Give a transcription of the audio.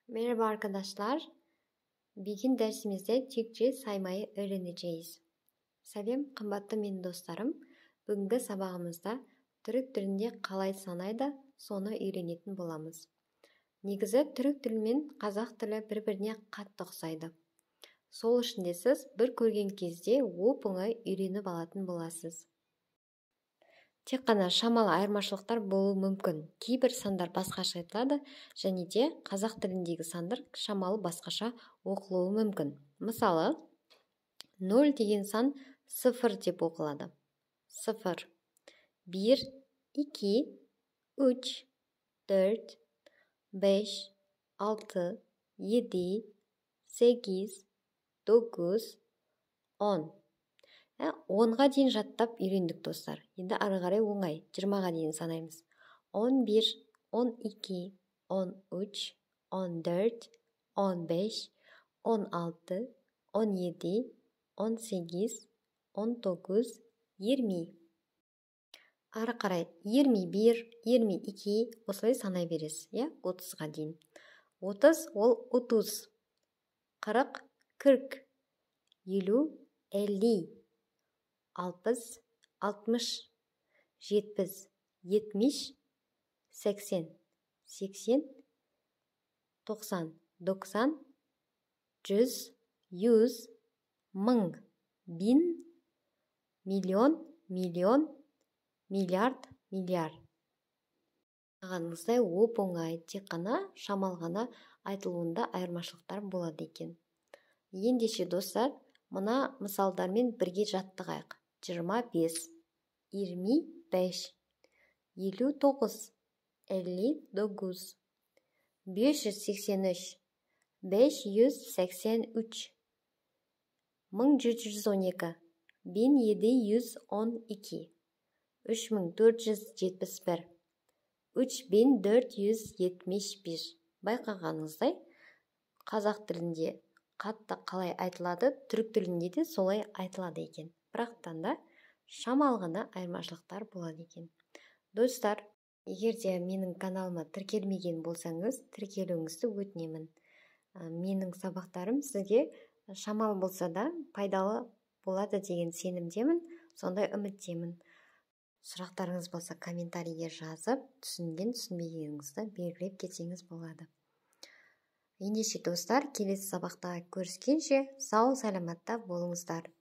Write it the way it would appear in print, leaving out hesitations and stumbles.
Merhaba arkadaşlar. Bugün dersimizde Türkçe saymayı öğreneceğiz. Selam kımbatlı men dostlarım. Бүгінгі сабағымызда түрік тілінде қалай санайды, соны үйренетін боламыз. Негізі түрік тілі мен қазақ тілі бір-біріне қатты ұқсайды. Сол үшін де сіз бір көрген кезде оп-оңай үйреніп алатын боласыз. Тек қана шамалы айырмашылықтар болуы мүмкін. Кейбір сандар басқаша айтылады, және де қазақ тіліндегі сандар шамалы басқаша оқылуы мүмкін. Мысалы, 0 деген сан 0 деп оқылады. 0, 1, 2, 3, 4, 5, 6, 7, 8, 9, 10. 10-ға дейін жаттап үйрендік достар. Енді ары қарай оңай. 20-ға дейін санаймыз. 11, 12, 13, 14, 15, 16, 17, 18, 19, 20. Ары қарай 21, 22 осылай санай бересіз. 30-ға дейін. 30 ол 30. 40, 40. 50, 50. 60, 60, 70, 70, 80, 80, 90, 90, 100, 100, 1000, 1000, миллион, миллион, миллиард, миллиард. Ағаныңыздай оп-оңай, тек қана шамал ғана айтылуында айырмашылықтар болады екен. Ендеше достар, мына мысалдармен бірге жаттығайық. 25, 25, 59, 59, 583, 583, 1712, 1712, 3471, 3471. Байқағаныңыздай, қазақ тілінде қатты қалай айтылады, түрік тілінде де солай айтылады екен. Бірақтан да шамалы ғана айырмашылықтар болады екен. Достар, егер де менің каналыма тіркелмеген болсаңыз, тіркелуіңізді өтінемін. Менің сабақтарым сізге шамалы болса да пайдалы болады деген сенімдемін, сондай үміттемін. Сұрақтарыңыз болса комментарийге жазып, түсінбегеніңізді белгілеп кетсеңіз болады. Ендеше достар, келесі сабақта көріскенше сау саламатта болыңыздар.